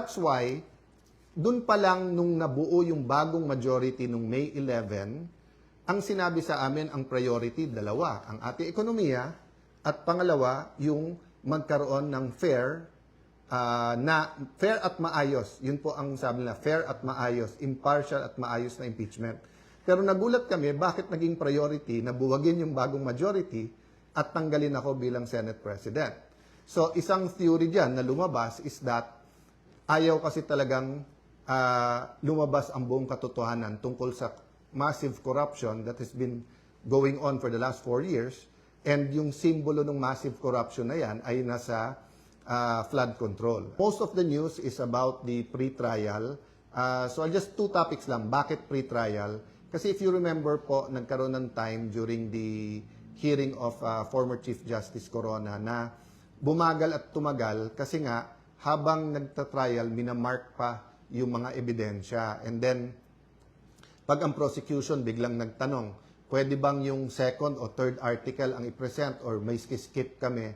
That's why, dun pa lang nung nabuo yung bagong majority nung May 11, ang sinabi sa amin ang priority, dalawa, ang ating ekonomiya, at pangalawa, yung magkaroon ng fair at maayos. Yun po ang sabi nila, fair at maayos, impartial at maayos na impeachment. Pero nagulat kami, bakit naging priority na buwagin yung bagong majority at tanggalin ako bilang Senate President. So, isang theory dyan na lumabas is that ayaw kasi talagang lumabas ang buong katotohanan tungkol sa massive corruption that has been going on for the last 4 years. And yung simbolo ng massive corruption na yan ay nasa flood control. Most of the news is about the pre-trial. So just 2 topics lang. Bakit pre-trial? Kasi if you remember po, nagkaroon ng time during the hearing of former Chief Justice Corona na bumagal at tumagal kasi nga habang nagta-trial, minamark pa yung mga ebidensya. And then, pag ang prosecution biglang nagtanong, pwede bang yung second o third article ang i-present or may skip kami?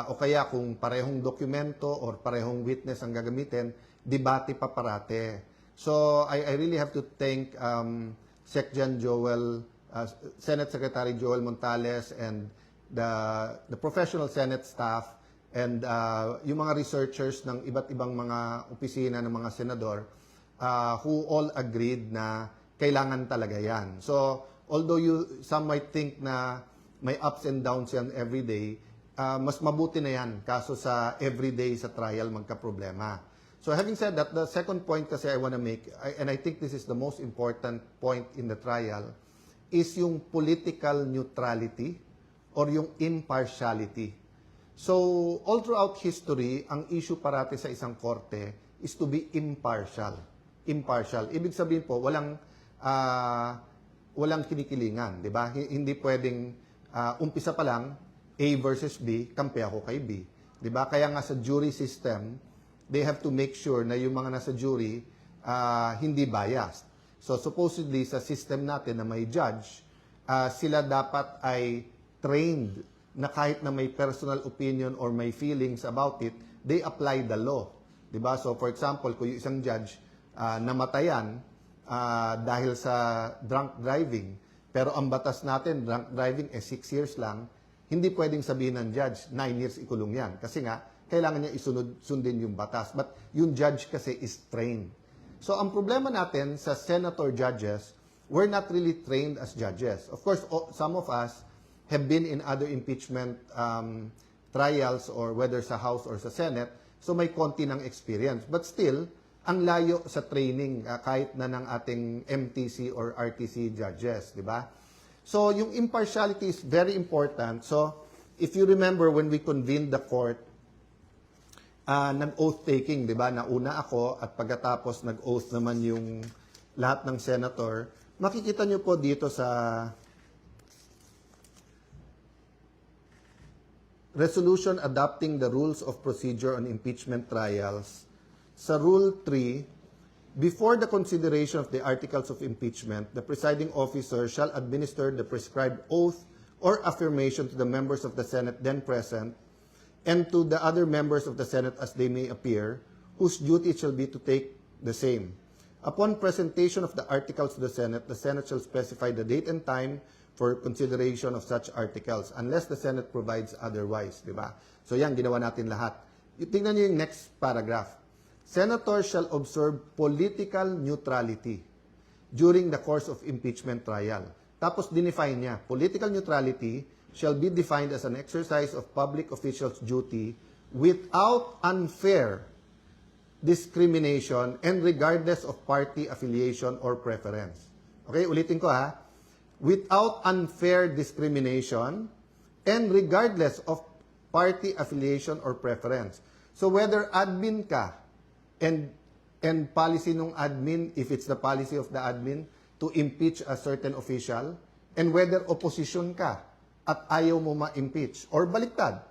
O kaya kung parehong dokumento or parehong witness ang gagamitin, debate pa parate. So, I really have to thank Secjan Joel, Senate Secretary Joel Montales and the professional Senate staff and yung mga researchers ng iba't ibang mga opisina ng mga senador who all agreed na kailangan talaga yan. So, although some might think na may ups and downs yan every day, mas mabuti na yan kaso sa everyday sa trial magka-problema. So having said that, the second point kasi I want to make, and I think this is the most important point in the trial, is yung political neutrality or yung impartiality. So all throughout history, ang issue parati sa isang korte is to be impartial. Impartial. Ibig sabihin po, walang kinikilingan, di ba? Hindi pwedeng umpisa pa lang A versus B, kampi ako kay B. 'Di ba? Kaya nga sa jury system, they have to make sure na yung mga nasa jury hindi biased. So supposedly sa system natin na may judge, sila dapat ay trained na kahit na may personal opinion or may feelings about it, they apply the law. 'Di ba? So for example, kung yung isang judge namatayan dahil sa drunk driving, pero ang batas natin, drunk driving 6 years lang, hindi pwedeng sabihin ng judge, 9 years ikulong yan. Kasi nga, kailangan niya sundin yung batas. But yung judge kasi is trained. So, ang problema natin sa senator judges, we're not really trained as judges. Of course, some of us have been in other impeachment trials or whether sa House or sa Senate, so may konti ng experience. But still, ang layo sa training kahit na ng ating MTC or RTC judges, di ba? So, yung impartiality is very important. So, if you remember when we convened the court, nag-oath-taking, di ba? Nauna ako at pagkatapos nag-oath naman yung lahat ng senator. Makikita nyo po dito sa resolution adopting the rules of procedure on impeachment trials. Sa Rule 3, before the consideration of the articles of impeachment, the presiding officer shall administer the prescribed oath or affirmation to the members of the Senate then present and to the other members of the Senate as they may appear, whose duty shall be to take the same. Upon presentation of the articles to the Senate shall specify the date and time for consideration of such articles unless the Senate provides otherwise. Diba? So yan, ginawa natin lahat. Tingnan niyo yung next paragraph. Senators shall observe political neutrality during the course of impeachment trial. Tapos dinefine niya, political neutrality shall be defined as an exercise of public officials' duty without unfair discrimination and regardless of party affiliation or preference. Okay, ulitin ko ha. Without unfair discrimination and regardless of party affiliation or preference. So whether admin ka, and policy ng admin, if it's the policy of the admin, to impeach a certain official, and whether opposition ka at ayaw mo ma-impeach, or baliktad,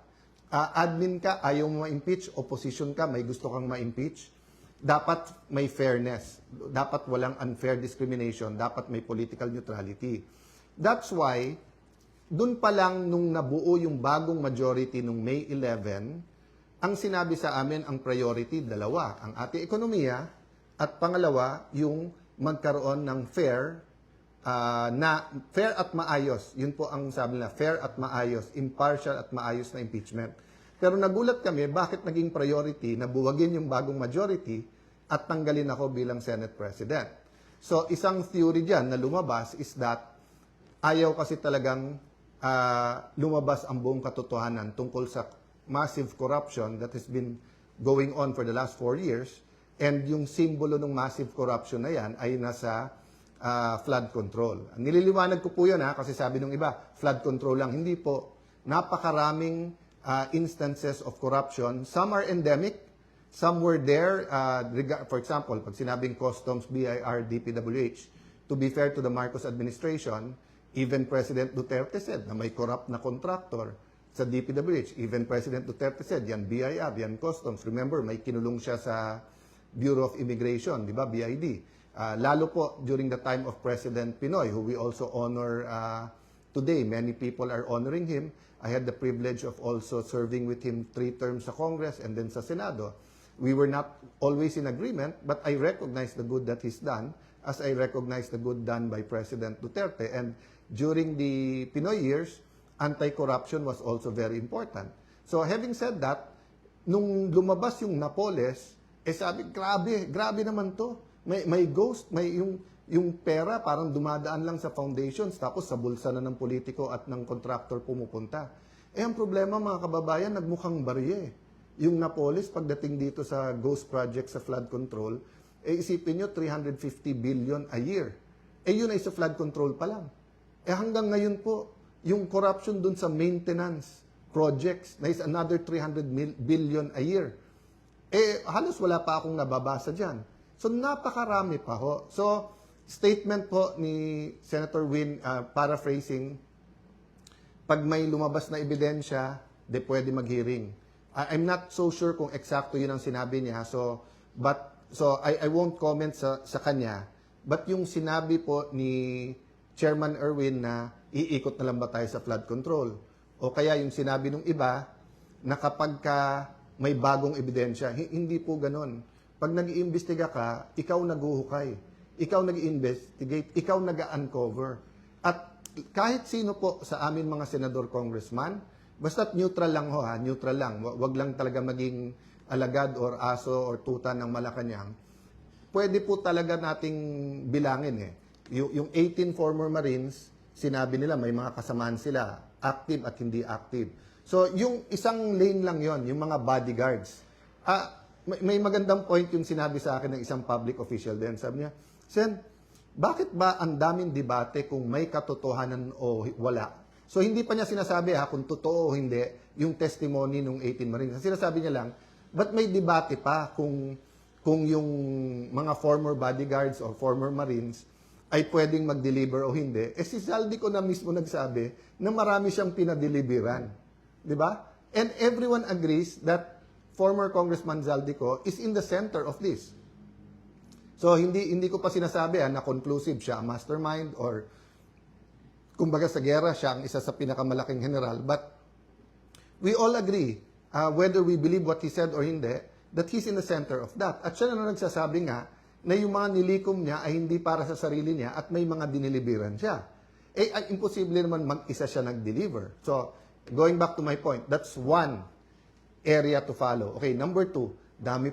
admin ka, ayaw mo ma-impeach, opposition ka, may gusto kang ma-impeach, dapat may fairness, dapat walang unfair discrimination, dapat may political neutrality. That's why, dun pa lang nung nabuo yung bagong majority nung May 11, ang sinabi sa amin ang priority, dalawa, ang ating ekonomiya at pangalawa, yung magkaroon ng fair at maayos. Yun po ang sabi nila, fair at maayos, impartial at maayos na impeachment. Pero nagulat kami, bakit naging priority na buwagin yung bagong majority at tanggalin ako bilang Senate President. So, isang theory dyan na lumabas is that ayaw kasi talagang lumabas ang buong katotohanan tungkol sa massive corruption that has been going on for the last 4 years, and yung simbolo ng massive corruption na yan ay nasa flood control. Nililiwanag ko po yun kasi sabi nung iba, flood control lang. Hindi po. Napakaraming instances of corruption. Some are endemic, some were there. For example, pag sinabing Customs, BIR, DPWH, to be fair to the Marcos administration, even President Duterte said na may corrupt na contractor sa DPWH. Even President Duterte said, yan BIR, yan Customs. Remember, may kinulong siya sa Bureau of Immigration, di ba, BID. Lalo po during the time of President Pinoy, who we also honor today. Many people are honoring him. I had the privilege of also serving with him 3 terms sa Congress and then sa Senado. We were not always in agreement, but I recognize the good that he's done, as I recognize the good done by President Duterte. And during the Pinoy years, anti-corruption was also very important. So having said that, nung lumabas yung Napoles, sabi, grabe naman to. May ghost, may yung pera parang dumadaan lang sa foundations tapos sa bulsa na ng politiko at ng contractor pumupunta. Ang problema mga kababayan, nagmukhang barye. Yung Napoles, pagdating dito sa ghost project sa flood control, isipin nyo 350 billion a year. Yun ay sa flood control pa lang. Hanggang ngayon po, yung corruption dun sa maintenance projects na is another 300 billion a year. Halos wala pa akong nababasa dyan. So, napakarami pa ho. So, statement po ni Senator Win, paraphrasing, pag may lumabas na ebidensya, pwede mag-hearing. I'm not so sure kung eksakto yun ang sinabi niya. So I won't comment sa kanya. But yung sinabi po ni Chairman Erwin na iikot na lang ba tayo sa flood control? O kaya yung sinabi ng iba na kapag may bagong ebidensya, hindi po ganon. Pag nag-iimbestiga ka, ikaw naghuhukay, ikaw nag-investigate, ikaw nag-uncover. At kahit sino po sa amin mga senador, congressman, basta't neutral lang neutral lang. Wag lang talaga maging alagad or aso or tuta ng Malacanang. Pwede po talaga nating bilangin Yung 18 former Marines, sinabi nila may mga kasamaan sila, active at hindi active. So, yung isang lane lang yon, yung mga bodyguards. May magandang point yung sinabi sa akin ng isang public official din. Sabi niya, Sen, bakit ba ang daming debate kung may katotohanan o wala? So, hindi pa niya sinasabi kung totoo o hindi yung testimony ng 18 Marines. Sinasabi niya lang, but may debate pa kung yung mga former bodyguards or former Marines ay pwedeng mag-deliver o hindi. Si Zaldico na mismo nagsabi na marami siyang pinadeliveran. Di ba? And everyone agrees that former Congressman Zaldico is in the center of this. So, hindi ko pa sinasabi na conclusive siya ang mastermind or kumbaga sa gera siya ang isa sa pinakamalaking general. But we all agree, whether we believe what he said or hindi, that he's in the center of that. At siya na nagsasabi nga na yung mga nilikom niya ay hindi para sa sarili niya at may mga diniliberan siya. Imposible naman mag-isa siya nag-deliver. So, going back to my point, that's one area to follow. Okay, number 2, dami